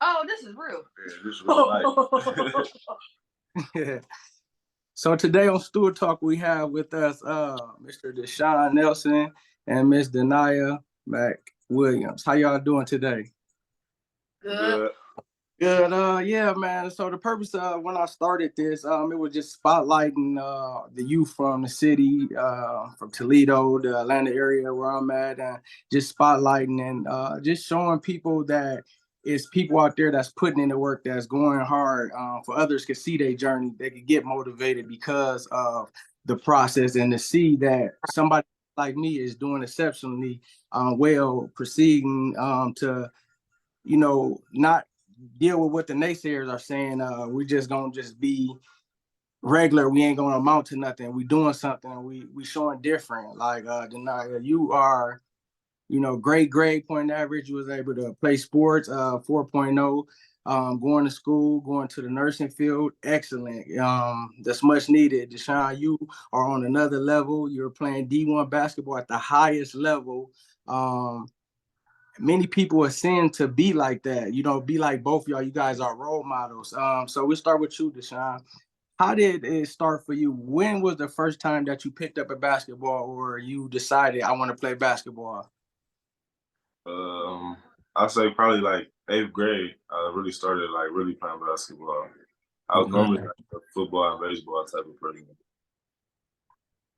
Oh, this is real. Yeah, this is real life. Yeah. So today on Stool Talk, we have with us Mr. Desean Nelson and Miss DaNyah McWilliams. How y'all doing today? Good. Good. Yeah, man. So the purpose of when I started this, it was just spotlighting the youth from the city, from Toledo, the Atlanta area where I'm at, and just spotlighting and just showing people that it's people out there that's putting in the work, that's going hard. For others can see their journey, they can get motivated because of the process, and to see that somebody like me is doing exceptionally well, proceeding to not deal with what the naysayers are saying. We just gonna just be regular. We ain't gonna amount to nothing. We doing something. We showing different. Like DaNyah, you are, great grade point average. You was able to play sports, 4.0. Going to school, going to the nursing field, excellent. That's much needed. Desean, you are on another level. You're playing D1 basketball at the highest level. Many people are saying to be like that, be like both y'all. You guys are role models. So we start with you, Desean. How did it start for you? When was the first time that you picked up a basketball or you decided I want to play basketball? I'd say probably like 8th grade. I really started like really playing basketball. I was Okay. normally like a football and baseball type of person.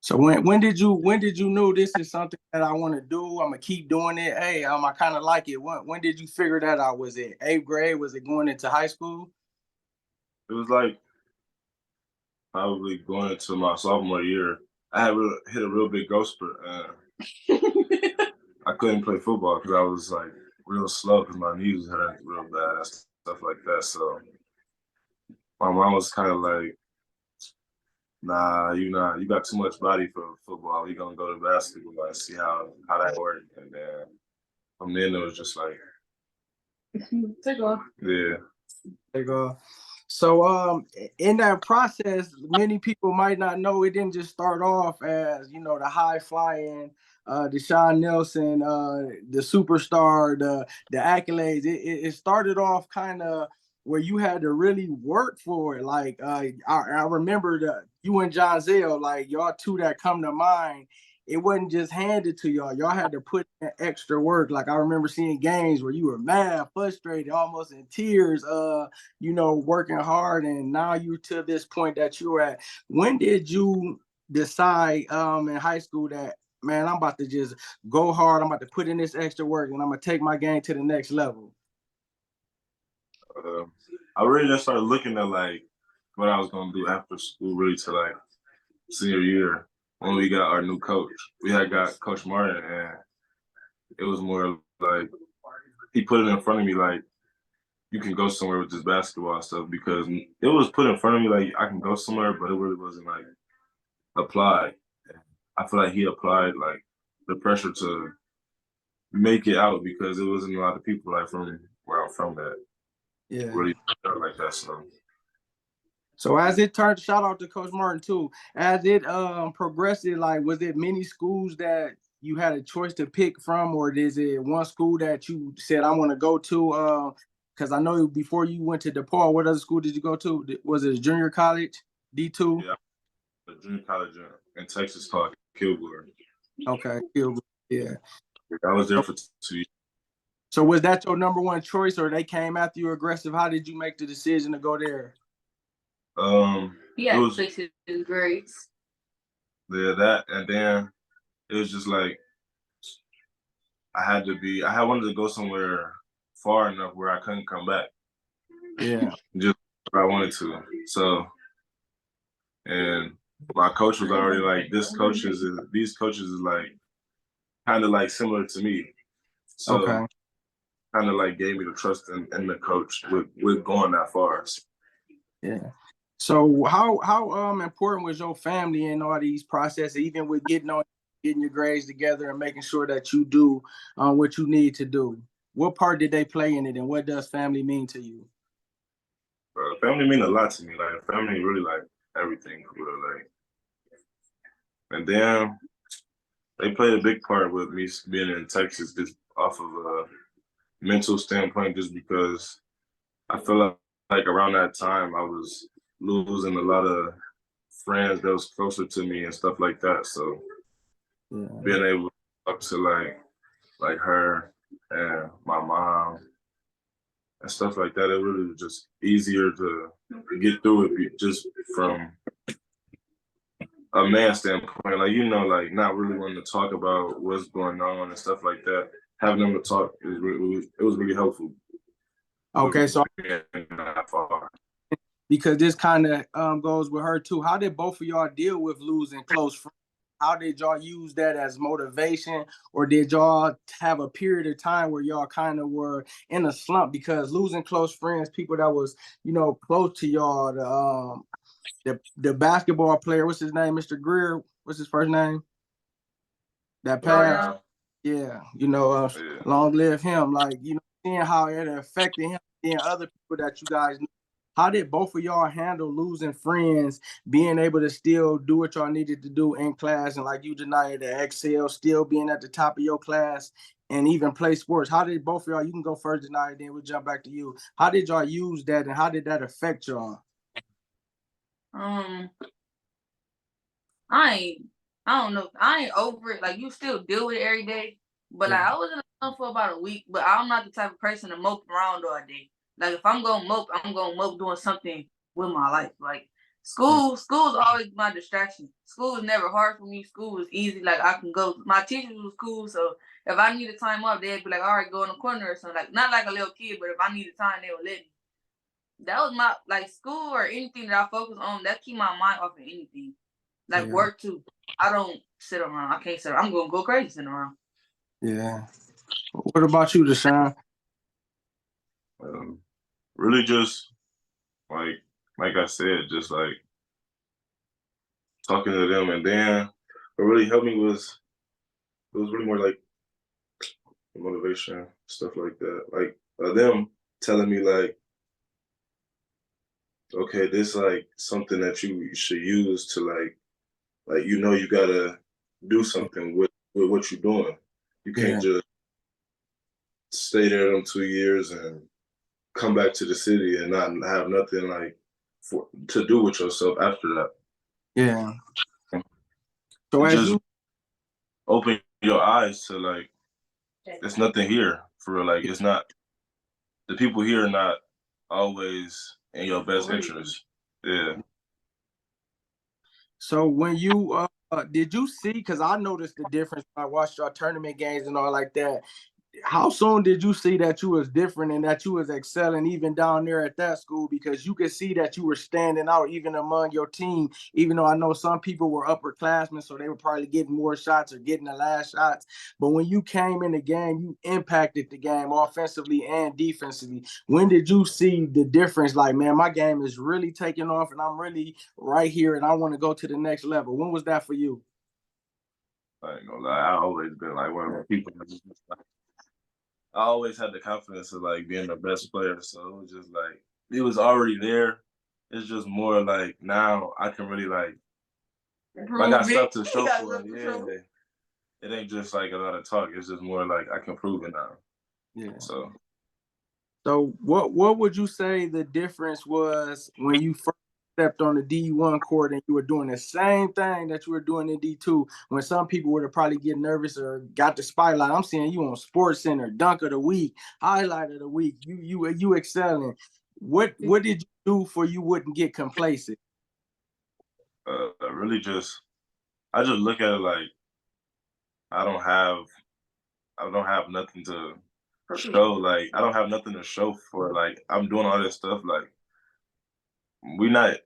So when did you know this is something that I want to do? I'm gonna keep doing it. Hey, I kind of like it. When did you figure that out? Was it 8th grade? Was it going into high school? It was like probably going into my sophomore year. I had hit a real big growth spurt. I couldn't play football because I was like real slow because my knees was hurting real bad, stuff like that. So my mom was kind of like, "Nah, you got too much body for football. We gonna go to basketball and see how that works." And then from then it was just like, Take off. yeah. There you go. So in that process, many people might not know it didn't just start off as, the high flying Desean Nelson, the superstar, the accolades. It started off kind of where you had to really work for it. Like I remember you and John Zell, like y'all two that come to mind. It wasn't just handed to y'all. Y'all had to put in extra work. Like I remember seeing games where you were mad, frustrated, almost in tears, working hard. And now you to this point that you're at. When did you decide in high school that, man, I'm about to just go hard. I'm about to put in this extra work and I'm gonna take my game to the next level? I really just started looking at like what I was gonna do after school, really to like senior year when we got our new coach. We had got Coach Martin, and it was more like he put it in front of me like you can go somewhere with this basketball stuff, because it was put in front of me like I can go somewhere, but it really wasn't like applied. I feel like he applied like the pressure to make it out because it wasn't a lot of people like from where I'm from that really felt like that. So as it turned, shout out to Coach Martin too. As it progressed, like was it many schools that you had a choice to pick from, or is it one school that you said I want to go to? Because I know before you went to DePaul, what other school did you go to? Was it a junior college, D2? Yeah, a junior college in Texas called Kilgore. Okay, Kilgore, yeah. I was there for 2 years. So was that your number one choice, or they came after you aggressive? How did you make the decision to go there? He had to fix his grades. Yeah, that, and then it was just like I wanted to go somewhere far enough where I couldn't come back. Yeah. Just where I wanted to. So, and my coach was already like, these coaches is like kind of like similar to me. So kind of like gave me the trust in the coach with going that far. Yeah. So how important was your family in all these processes, even with getting your grades together and making sure that you do what you need to do? What part did they play in it, and what does family mean to you? Family mean a lot to me. Like family really like everything. Like, and then they played a big part with me being in Texas, just off of a mental standpoint, just because I feel like around that time I was losing a lot of friends that was closer to me and stuff like that. So being able to talk to like her and my mom and stuff like that, it really was just easier to get through it just from a man standpoint. Like, like not really wanting to talk about what's going on and stuff like that. Having them to talk it was really helpful. Okay, so because this kind of goes with her too. How did both of y'all deal with losing close friends? How did y'all use that as motivation, or did y'all have a period of time where y'all kind of were in a slump because losing close friends, people that was close to y'all? The basketball player, what's his name, Mr. Greer? What's his first name? That passed. Yeah, long live him. Like seeing how it affected him and other people that you guys know. How did both of y'all handle losing friends, being able to still do what y'all needed to do in class, and like you, DaNyah, to excel, still being at the top of your class, and even play sports? How did both of y'all, you can go first, DaNyah, then we'll jump back to you. How did y'all use that, and how did that affect y'all? I don't know. I ain't over it. Like, you still deal with it every day. But like, I was in a slump for about a week, but I'm not the type of person to mope around all day. Like, if I'm gonna mope, I'm gonna mope doing something with my life. Like, school's always my distraction. School is never hard for me. School was easy. Like, I can go. My teachers was cool, so if I needed time off, they'd be like, all right, go in the corner or something. Like, not like a little kid, but if I needed time, they would let me. That was my, like, school or anything that I focus on, that keep my mind off of anything. Like, work too. I don't sit around. I can't sit around. I'm gonna go crazy sitting around. Yeah. What about you, Desean? Really just like I said, just like talking to them, and then what really helped me was really more like motivation, stuff like that. Like them telling me like, okay, this like something that you should use to like you gotta do something with what you're doing. You can't just stay there them 2 years and come back to the city and not have nothing like to do with yourself after that. Yeah. So as just you open your eyes to like, there's nothing here for real. Like, it's not, the people here are not always in your best interest. Yeah. So when you did you see? Because I noticed the difference when I watched your tournament games and all like that. How soon did you see that you was different and that you was excelling even down there at that school? Because you could see that you were standing out even among your team, even though I know some people were upperclassmen, so they were probably getting more shots or getting the last shots. But when you came in the game, you impacted the game offensively and defensively. When did you see the difference? Like, man, my game is really taking off and I'm really right here and I want to go to the next level. When was that for you? I ain't gonna lie, I always been like one of the people that just like, I always had the confidence of like being the best player. So it was just like, it was already there. It's just more like now I can really like, I got stuff to show for it. Yeah. It ain't just like a lot of talk. It's just more like I can prove it now. Yeah. So what would you say the difference was when you first stepped on the D1 court and you were doing the same thing that you were doing in D2, when some people would have probably get nervous or got the spotlight? I'm seeing you on Sports Center, Dunk of the Week, Highlight of the Week. You excelling. What did you do for you wouldn't get complacent? Really just, I just look at it like I don't have nothing to show. Like, I don't have nothing to show for, like, I'm doing all this stuff. Like, we're not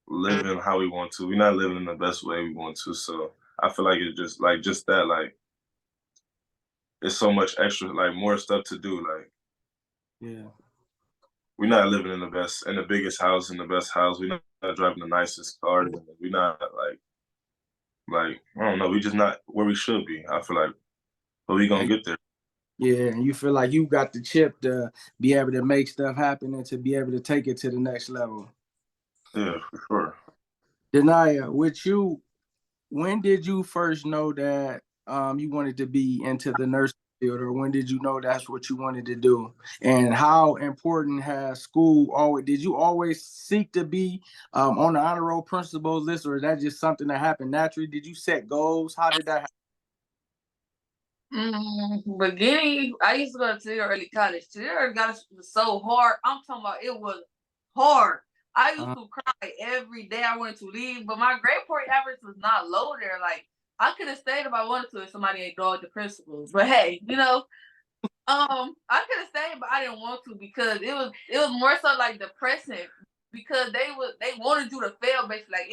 living how we want to. We're not living in the best way we want to. So I feel like it's just that, like, it's so much extra, like, more stuff to do. Like, yeah, we're not living in the biggest house, in the best house. We're not driving the nicest car. We're not like, I don't know. We just not where we should be. I feel like, but we gonna get there. Yeah, and you feel like you got the chip to be able to make stuff happen and to be able to take it to the next level. Yeah, for sure. DaNyah, with you, when did you first know that you wanted to be into the nursing field, or when did you know that's what you wanted to do? And how important has school always? Did you always seek to be on the honor roll principals list, or is that just something that happened naturally? Did you set goals? How did that happen? Beginning, I used to go to Toledo early college. Toledo got was so hard. I'm talking about it was hard. I used to cry every day I wanted to leave, but my grade point average was not low there. Like I could have stayed if I wanted to if somebody ignored the principals. But hey, I could have stayed, but I didn't want to because it was more so like depressing because they wanted you to fail basically. Like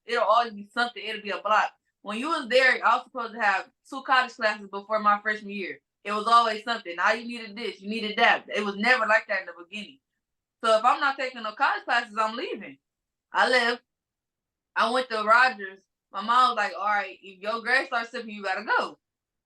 it'll always be something. It'll be a block. When you was there, I was supposed to have 2 college classes before my freshman year. It was always something. Now you needed this, you needed that. It was never like that in the beginning. So if I'm not taking no college classes, I'm leaving. I left. I went to Rogers. My mom was like, all right, if your grades start slipping, you gotta go.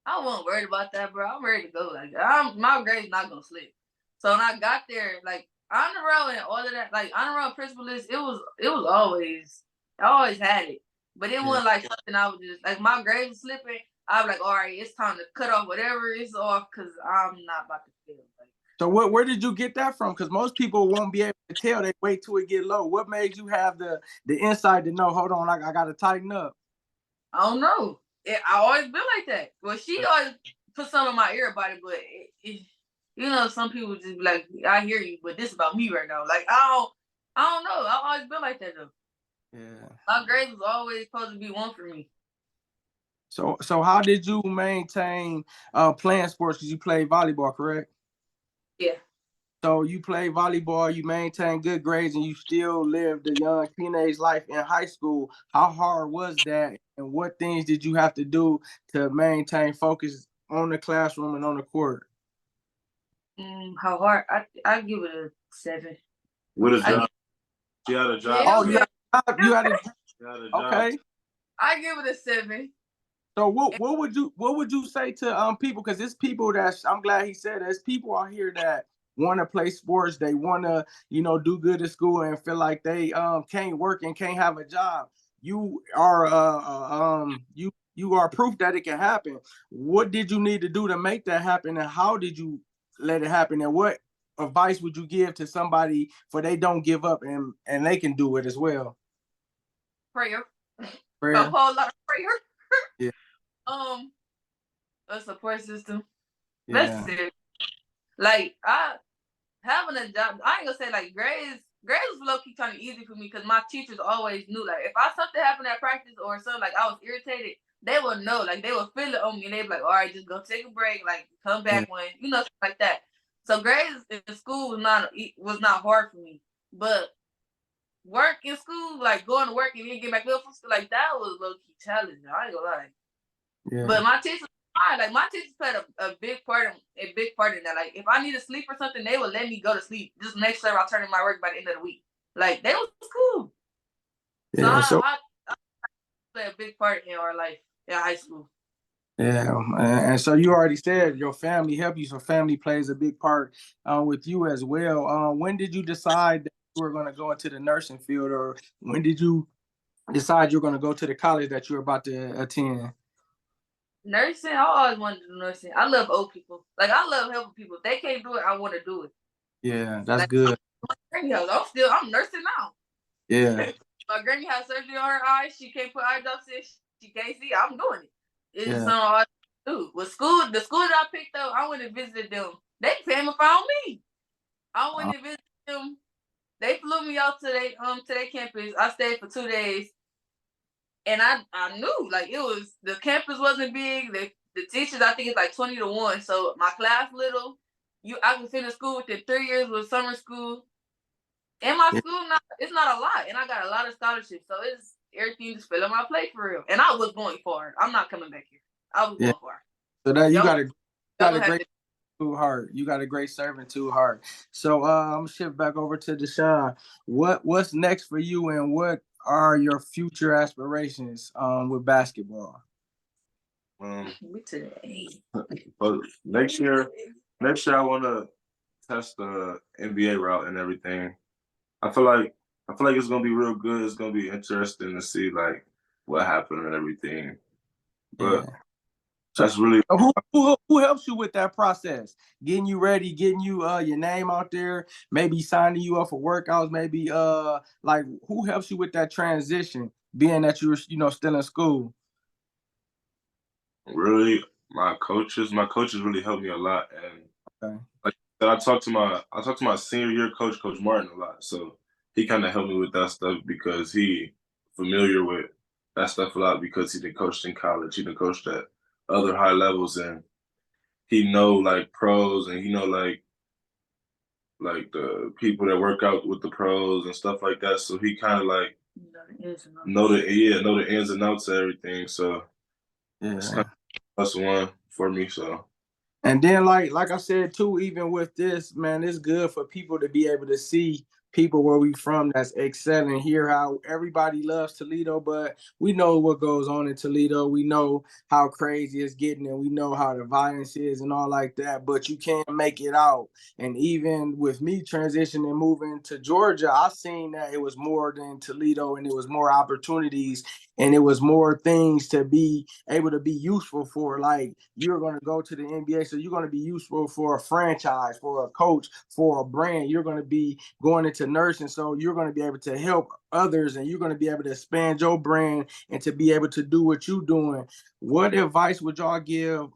I wasn't worried about that, bro. I'm ready to go. Like my grade's not gonna slip. So when I got there, like honor roll and all of that, like honor roll principal list, it was always I always had it. But it wasn't like something I would just like my grades was slipping. I was like, all right, it's time to cut off whatever is off because I'm not about to fail. Like, So where did you get that from? Because most people won't be able to tell. They wait till it get low. What made you have the insight to know? Hold on, I got to tighten up. I don't know. I always been like that. Well, she always put some in my ear about it, but some people just be like, I hear you, but this about me right now. Like I don't know. I've always been like that though. Yeah. My grades was always supposed to be one for me. So how did you maintain playing sports? Because you played volleyball, correct? Yeah. So you played volleyball, you maintained good grades, and you still lived a young teenage life in high school. How hard was that? And what things did you have to do to maintain focus on the classroom and on the court? How hard? I give it a 7. What is job? She had a job. Oh, you had a job. Okay. I give it a 7. So what would you say to people? Because it's people I'm glad he said that. There's people out here that want to play sports, they want to do good at school and feel like they can't work and can't have a job. You are you are proof that it can happen. What did you need to do to make that happen, and how did you let it happen, and what advice would you give to somebody for they don't give up and they can do it as well? Prayer. Prayer. A whole lot of prayer. Yeah. A support system. Yeah. That's it. Like having a job, I ain't gonna say like grades was low key kind of easy for me because my teachers always knew like if something happened at practice or something like I was irritated, they would know, like they would feel it on me and they'd be like, all right, just go take a break, like come back when stuff like that. So grades in school was not hard for me, but work in school, like going to work and then get back up from school, like that was low key challenging. I ain't gonna lie. Yeah. But my teachers, like my teachers played a big part in that. Like if I need to sleep or something, they would let me go to sleep. Just make sure I turn in my work by the end of the week. Like they was cool. Yeah. So I play a big part in our life in high school. Yeah, and so you already said your family helped you, so family plays a big part with you as well. When did you decide that you were going to go into the nursing field, or when did you decide you're going to go to the college that you're about to attend? Nursing, I always wanted to do nursing. I love old people. Like I love helping people. If they can't do it, I want to do it. Yeah, that's good. I'm nursing now. Yeah. My granny had surgery on her eye. She can't put eye drops in. She can't see. I'm doing it. It's something I do. With the school that I picked up, I went and visited them. They came and found me. I went and visited them. They flew me out to their campus. I stayed for 2 days. And I knew like the campus wasn't big. The teachers, I think it's like 20-1. So my class little. I can finish school within 3 years with summer school. And my school it's not a lot. And I got a lot of scholarships. So it's everything just fell on my plate for real. And I was going far. I'm not coming back here. I was going far. So that you got a great too hard. You got a great servant too hard. So I'm gonna shift back over to Desean. What's next for you, and what are your future aspirations with basketball? But next year I want to test the NBA route and everything. I feel like it's gonna be real good. It's gonna be interesting to see like what happened and everything. But So That's really who helps you with that process? Getting you ready, getting you your name out there, maybe signing you up for workouts, maybe like who helps you with that transition, being that you're still in school? really my coaches. My coaches really helped me a lot, and Okay. like I talked to my senior year coach, Coach Martin, a lot. So he kind of helped me with that stuff because he familiar with that stuff a lot because he been coached in college, he been coached at other high levels, and he know like pros, and he know like the people that work out with the pros and stuff like that. So he kind of like know the ins and outs of everything. So it's kind Yeah. of plus one for me. So And then like I said too, even with this, man, it's good for people to be able to see people where we from that's excelling, hear how everybody loves Toledo, but we know what goes on in Toledo. We know how crazy it's getting, and we know how the violence is and all like that, but you can't make it out. And even with me transitioning, moving to Georgia, I seen that it was more than Toledo, and it was more opportunities, and it was more things to be able to be useful for. Like, you're going to go to the NBA, so you're going to be useful for a franchise, for a coach, for a brand. You're going to be going into nursing, so you're going to be able to help others, and you're going to be able to expand your brand and to be able to do what you're doing. What advice would y'all give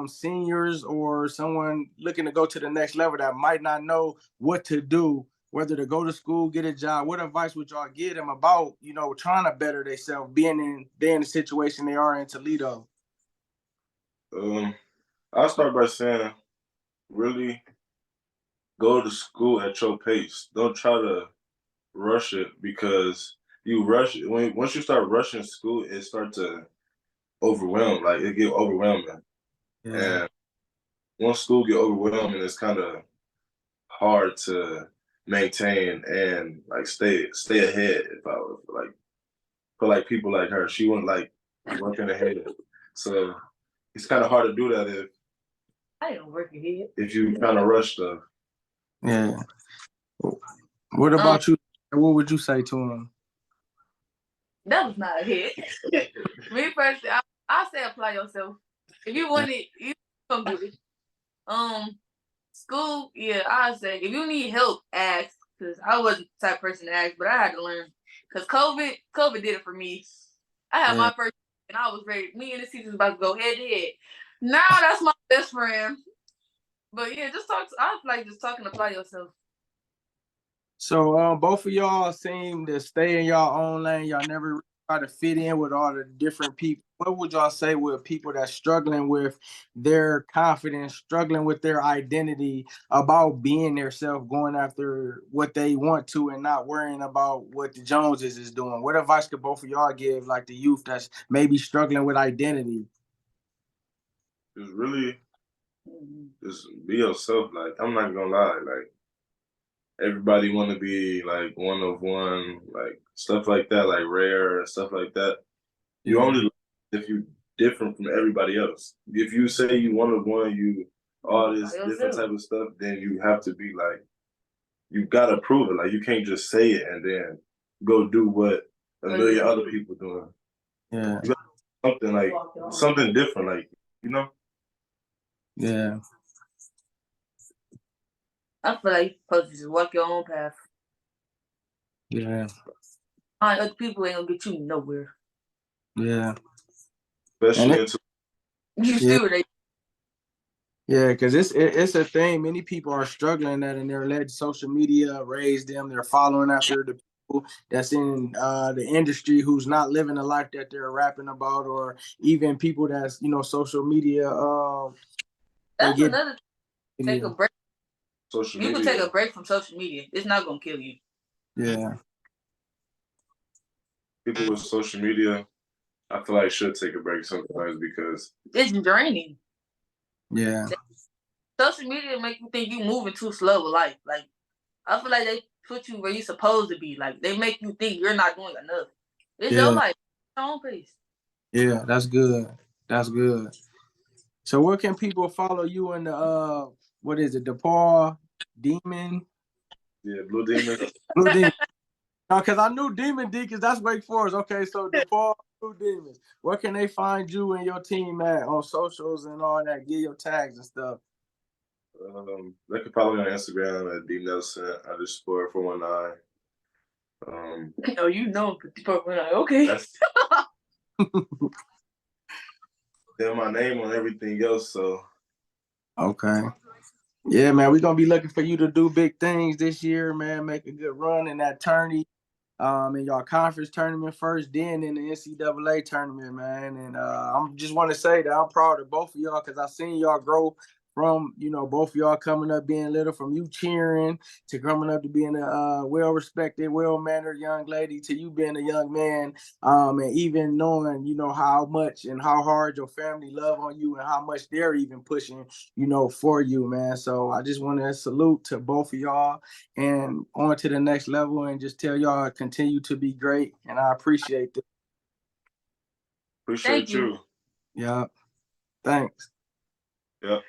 seniors or someone looking to go to the next level that might not know what to do, whether to go to school, get a job? What advice would y'all give them about, trying to better themselves, being in the situation they are in Toledo? I'll start by saying, really go to school at your pace. Don't try to rush it because you rush it. Once you start rushing school, it starts to overwhelm. Like it get overwhelming, Yeah. and once school get overwhelming, it's kind of hard to maintain and like stay ahead. If I was like for like people like her, she wasn't like working ahead, so it's kind of hard to do that I don't work ahead. if you kind of rush stuff. Yeah. What about you? What would you say to him? That was not a hit. Me personally, I say apply yourself. If you want it, you come do it. School, yeah, I say if you need help, ask. Cause I wasn't the type of person to ask, but I had to learn. Cause COVID did it for me. I had Yeah. my first, and I was ready. Me and the season was about to go head to head. Now that's my best friend. But yeah, just talk. I like just talking. Apply yourself. So both of y'all seem to stay in y'all own lane. Y'all never really try to fit in with all the different people. What would y'all say with people that's struggling with their confidence, struggling with their identity, about being their self, going after what they want to and not worrying about what the Joneses is doing? What advice could both of y'all give, like the youth that's maybe struggling with identity? Just really just be yourself. Like I'm not gonna lie, like everybody want to be like one of one, like stuff like that, like rare and stuff like that. You Yeah. only if you different from everybody else. If you say you one of one, you all this different type of stuff, then you have to be like you gotta prove it. Like you can't just say it and then go do what a million other people doing. Yeah. You got something like something different, like you know. Yeah. I feel like you're supposed to just walk your own path. Yeah. Other people ain't gonna get you nowhere. Yeah. Especially into You Yeah. still they. Yeah, because it's a thing. Many people are struggling at, and they're letting social media raise them. They're following after the people that's in the industry who's not living the life that they're rapping about, or even people that's social media. They That's get another thing. Take a break. social You can media. take a break from social media. It's not gonna kill you. yeah, People with social media, I feel like should take a break sometimes because It's draining. yeah, Social media make you think you moving too slow with life. Like I feel like they put you where you supposed to be. Like they make you think you're not doing enough. It's your yeah, life. Your own pace. yeah. That's good. That's good. So where can people follow you in the what is it, the Paul Demon? yeah, Blue Demon. Blue Demon. No, because I knew Demon D, because that's Wake Forest. Okay, so DePaul Blue Demons. Where can they find you and your team at on socials and all that? Get your tags and stuff. They can follow me on Instagram at DNelson_419. Oh, you know, okay. That's then my name on everything else. So okay. Yeah, man, we're gonna be looking for you to do big things this year, man. Make a good run in that tourney, in your conference tournament first, then in the NCAA tournament, man. And I'm just want to say that I'm proud of both of y'all because I seen y'all grow from, both of y'all coming up being little, from you cheering to coming up to being a well-respected, well-mannered young lady to you being a young man, and even knowing, how much and how hard your family love on you and how much they're even pushing, for you, man. So I just want to salute to both of y'all and on to the next level and just tell y'all continue to be great. And I appreciate this. Appreciate you. Yeah. Thanks. Yep.